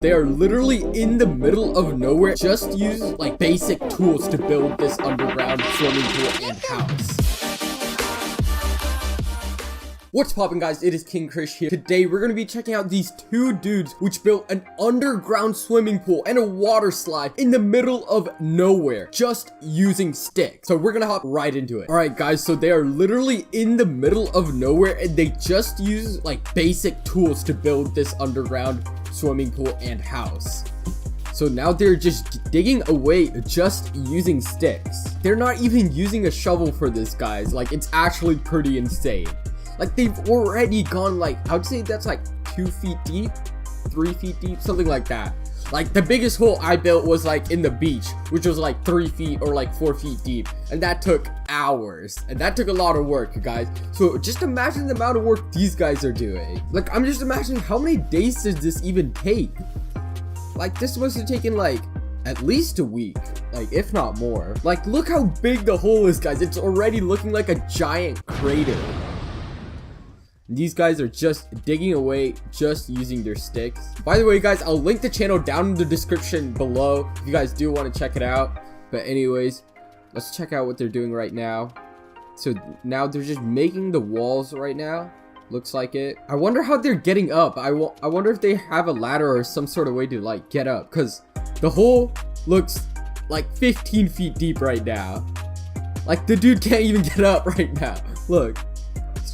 They are literally in the middle of nowhere. Just use like basic tools to build this underground swimming pool and house. What's poppin', guys? It is KingKrish here. Today we're gonna be checking out these two dudes which built an underground swimming pool and a water slide in the middle of nowhere just using sticks. So we're gonna hop right into it. Alright guys, so they are literally in the middle of nowhere and they just use like basic tools to build this underground swimming pool and house. So now they're just digging away just using sticks. They're not even using a shovel for this, guys. Like, it's actually pretty insane. Like, they've already gone like, I would say that's like 2 feet deep, 3 feet deep, something like that. Like, the biggest hole I built was like in the beach, which was like 3 feet or like 4 feet deep, and that took hours, and that took a lot of work, guys. So just imagine the amount of work these guys are doing. Like, I'm just imagining how many days does this even take? Like, this must have taken like at least a week, like if not more. Like, look how big the hole is, guys. It's already looking like a giant crater. These guys are just digging away, just using their sticks. By the way, guys, I'll link the channel down in the description below if you guys do want to check it out. But anyways, let's check out what they're doing right now. So now they're just making the walls right now. Looks like it. I wonder how they're getting up. I wonder if they have a ladder or some sort of way to like get up, because the hole looks like 15 feet deep right now. Like, the dude can't even get up right now. Look.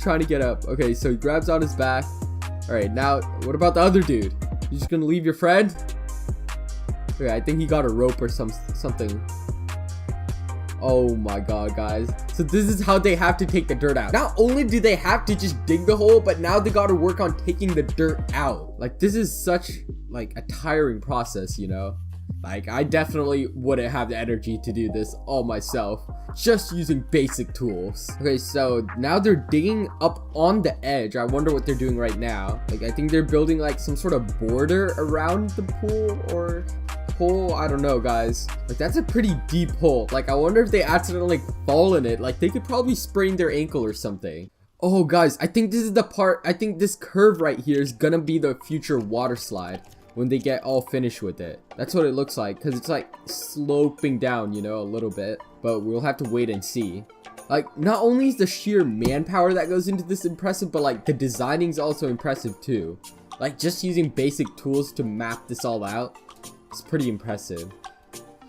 Trying to get up. Okay, so he grabs on his back. All right, now what about the other dude? You just gonna leave your friend? Okay, I think he got a rope or something. Oh my god, guys. So this is how they have to take the dirt out. Not only do they have to just dig the hole, but now they got to work on taking the dirt out. Like, this is such like a tiring process, you know? Like, I definitely wouldn't have the energy to do this all myself, just using basic tools. Okay, so now they're digging up on the edge. I wonder what they're doing right now. Like, I think they're building like some sort of border around the pool or hole. I don't know, guys. Like, that's a pretty deep hole. Like, I wonder if they accidentally fall in it. Like, they could probably sprain their ankle or something. Oh, guys, I think this is the part. I think this curve right here is gonna be the future water slide when they get all finished with it. That's what it looks like, because it's like sloping down, you know, a little bit, but we'll have to wait and see. Like, not only is the sheer manpower that goes into this impressive, but like the designing is also impressive too. Like, just using basic tools to map this all out, it's pretty impressive.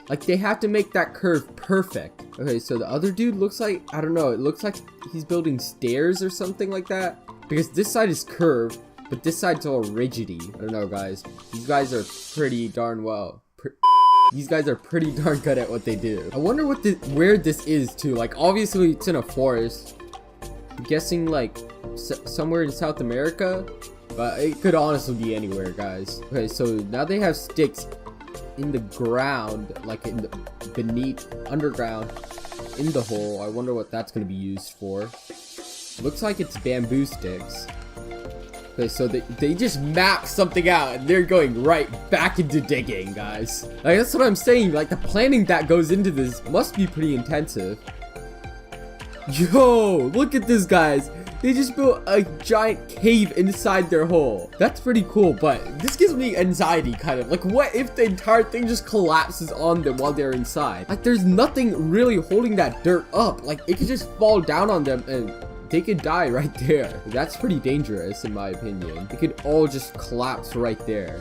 Like, they have to make that curve perfect. Okay, so the other dude looks like, I don't know, it looks like he's building stairs or something like that, because this side is curved, but this side's all rigidy. I don't know, guys. These guys are pretty darn These guys are pretty darn good at what they do. I wonder what where this is too. Like, obviously it's in a forest. I'm guessing like somewhere in South America, but it could honestly be anywhere, guys. Okay, so now they have sticks in the ground, like in the underground in the hole. I wonder what that's gonna be used for. Looks like it's bamboo sticks. Okay, so they just mapped something out and they're going right back into digging, guys. Like, that's what I'm saying. Like, the planning that goes into this must be pretty intensive. Yo, look at this, guys. They just built a giant cave inside their hole. That's pretty cool, but this gives me anxiety, kind of. Like, what if the entire thing just collapses on them while they're inside? Like, there's nothing really holding that dirt up. Like, it could just fall down on them and they could die right there. That's pretty dangerous, in my opinion. It could all just collapse right there.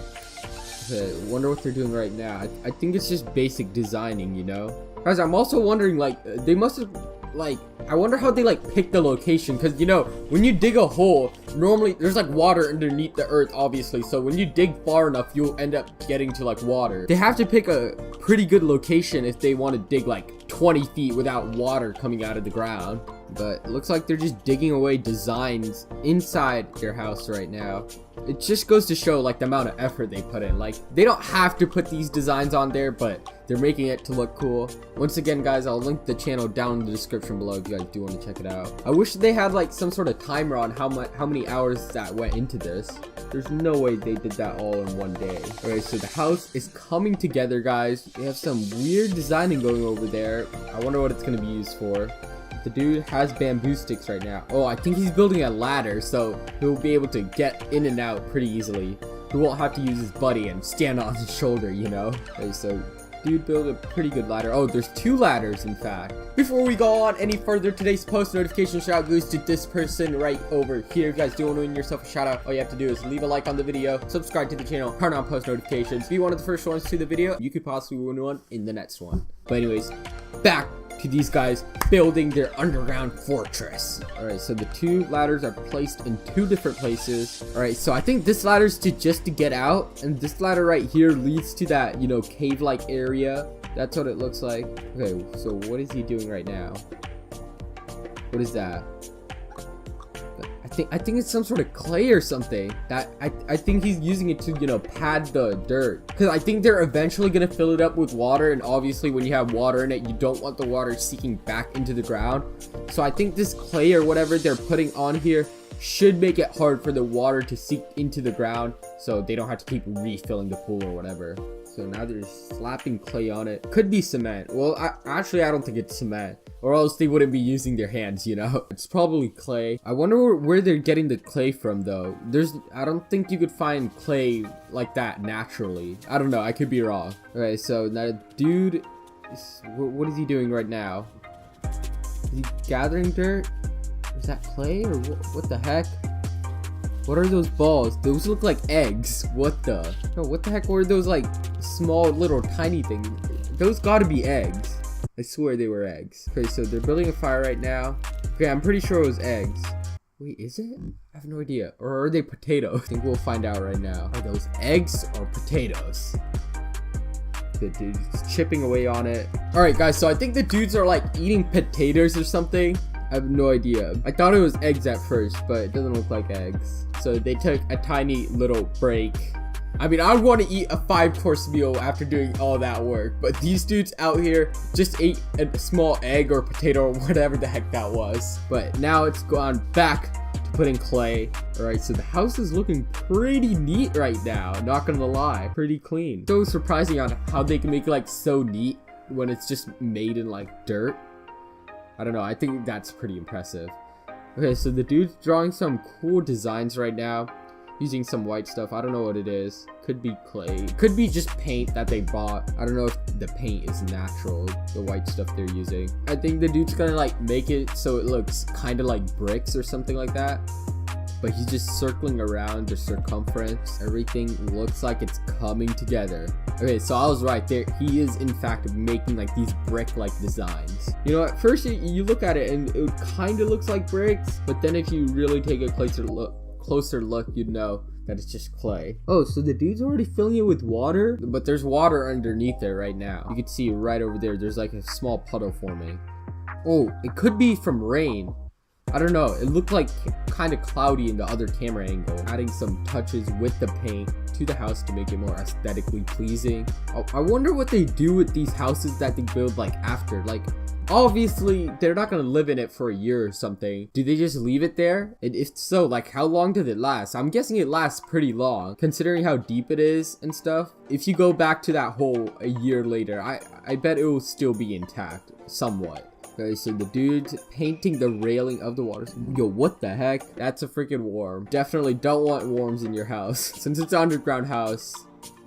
Okay, wonder what they're doing right now. I think it's just basic designing, you know? Guys, I'm also wondering, like, they must have, like, I wonder how they, like, pick the location. Because, you know, when you dig a hole, normally there's, like, water underneath the earth, obviously. So when you dig far enough, you'll end up getting to, like, water. They have to pick a pretty good location if they want to dig, like, 20 feet without water coming out of the ground. But it looks like they're just digging away designs inside their house right now. It just goes to show, like, the amount of effort they put in. Like, they don't have to put these designs on there, but they're making it to look cool. Once again, guys, I'll link the channel down in the description below if you guys do want to check it out. I wish they had like some sort of timer on how many hours that went into this. There's no way they did that all in one day. Okay, so the house is coming together, guys. We have some weird designing going over there. I wonder what it's going to be used for. The dude has bamboo sticks right now. Oh, I think he's building a ladder, so he'll be able to get in and out pretty easily. he won't have to use his buddy and stand on his shoulder, you know? Okay, so dude built a pretty good ladder. Oh, there's 2 ladders in fact. Before we go on any further, today's post notification shout goes to this person right over here. If you guys do want to win yourself a shout out, all you have to do is leave a like on the video, subscribe to the channel, turn on post notifications, be one of the first ones to the video. You could possibly win one in the next one. But anyways, back to these guys building their underground fortress. All right, so the 2 ladders are placed in 2 different places. All right, so I think this ladder is just to get out, and this ladder right here leads to that, you know, cave-like area. That's what it looks like. Okay, so what is he doing right now? What is that? I think it's some sort of clay or something. That I think he's using it to, you know, pad the dirt, because I think they're eventually gonna fill it up with water, and obviously when you have water in it, you don't want the water seeking back into the ground. So I think this clay or whatever they're putting on here should make it hard for the water to seep into the ground, so they don't have to keep refilling the pool or whatever. So now they're slapping clay on it. Could be cement. Well, actually I don't think it's cement, or else they wouldn't be using their hands, you know? It's probably clay. I wonder where they're getting the clay from though. I don't think you could find clay like that naturally. I don't know, I could be wrong. Okay, so now dude, what is he doing right now? Is he gathering dirt? Is that clay or what the heck? What are those balls? Those look like eggs. What the? No, what the heck were those like small little tiny things? Those gotta be eggs. I swear they were eggs. Okay, so they're building a fire right now. Okay, I'm pretty sure it was eggs. Wait, is it? I have no idea. Or are they potatoes? I think we'll find out right now. Are those eggs or potatoes? The dude's chipping away on it. Alright guys, so I think the dudes are like eating potatoes or something. I have no idea. I thought it was eggs at first, but it doesn't look like eggs. So they took a tiny little break. I mean, I would want to eat a 5-course meal after doing all that work, but these dudes out here just ate a small egg or potato or whatever the heck that was. But now it's gone back to putting clay. Alright, so the house is looking pretty neat right now, not gonna lie. Pretty clean. So surprising on how they can make it like so neat when it's just made in like dirt. I don't know, I think that's pretty impressive. Okay, so the dude's drawing some cool designs right now, using some white stuff. I don't know what it is. Could be clay. Could be just paint that they bought. I don't know if the paint is natural, the white stuff they're using. I think the dude's gonna like make it so it looks kind of like bricks or something like that. But he's just circling around the circumference. Everything looks like it's coming together. Okay, so I was right there. He is in fact making like these brick-like designs. You know, at first you look at it and it kind of looks like bricks, but then if you really take a closer look, you'd know that it's just clay. Oh, so the dude's already filling it with water, but there's water underneath there right now. You can see right over there, there's like a small puddle forming. Oh, it could be from rain. I don't know, it looked like kind of cloudy in the other camera angle. Adding some touches with the paint to the house to make it more aesthetically pleasing. I wonder what they do with these houses that they build like after. Like, obviously they're not gonna live in it for a year or something. Do they just leave it there? And if so, like how long did it last? I'm guessing it lasts pretty long, considering how deep it is and stuff. If you go back to that hole a year later, I bet it will still be intact somewhat. Okay, so the dude's painting the railing of the water. Yo, what the heck? That's a freaking worm. Definitely don't want worms in your house. Since it's an underground house,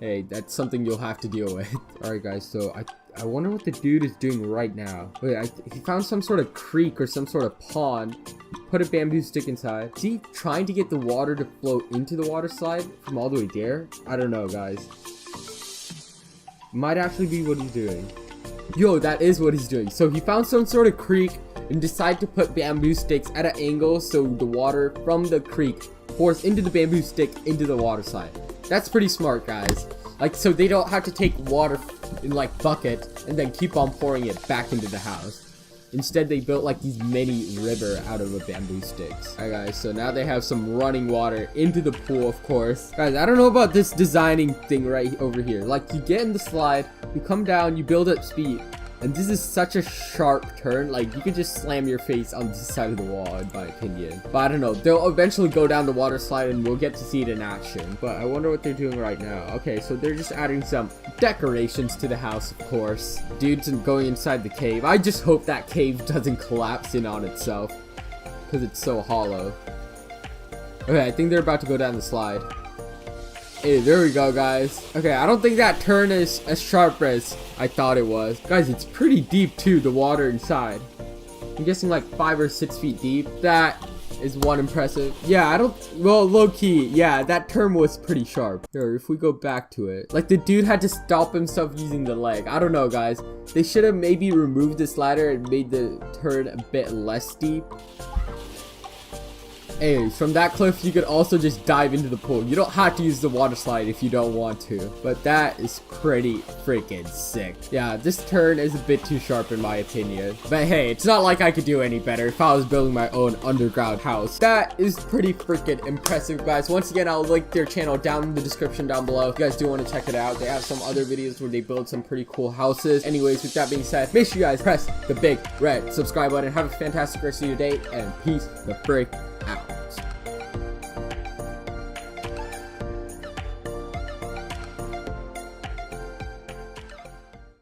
hey, that's something you'll have to deal with. Alright guys, so I wonder what the dude is doing right now. Wait, he found some sort of creek or some sort of pond. Put a bamboo stick inside. Is he trying to get the water to flow into the water slide from all the way there? I don't know, guys. Might actually be what he's doing. Yo, that is what he's doing. So he found some sort of creek and decided to put bamboo sticks at an angle so the water from the creek pours into the bamboo stick into the water slide. That's pretty smart, guys. Like, so they don't have to take water in like bucket and then keep on pouring it back into the house. Instead, they built like these mini river out of the bamboo sticks. Alright guys, so now they have some running water into the pool, of course. Guys, I don't know about this designing thing right over here. Like, you get in the slide, you come down, you build up speed. And this is such a sharp turn, like you could just slam your face on this side of the wall in my opinion. But I don't know, they'll eventually go down the water slide and we'll get to see it in action. But I wonder what they're doing right now. Okay, so they're just adding some decorations to the house, of course. Dude's going inside the cave. I just hope that cave doesn't collapse in on itself, because it's so hollow. Okay, I think they're about to go down the slide. Hey, there we go, guys. Okay, I don't think that turn is as sharp as I thought it was. Guys, it's pretty deep too, the water inside. I'm guessing like 5 or 6 feet deep. That is one impressive. Yeah, well, low-key, yeah, that turn was pretty sharp. Here, if we go back to it, like the dude had to stop himself using the leg. I don't know, guys. They should have maybe removed this ladder and made the turn a bit less steep. Anyways, from that cliff, you could also just dive into the pool. You don't have to use the water slide if you don't want to, but that is pretty freaking sick. Yeah, this turn is a bit too sharp in my opinion, but hey, it's not like I could do any better if I was building my own underground house. That is pretty freaking impressive, guys. Once again, I'll link their channel down in the description down below. If you guys do want to check it out, they have some other videos where they build some pretty cool houses. Anyways, with that being said, make sure you guys press the big red subscribe button. Have a fantastic rest of your day, and peace the frick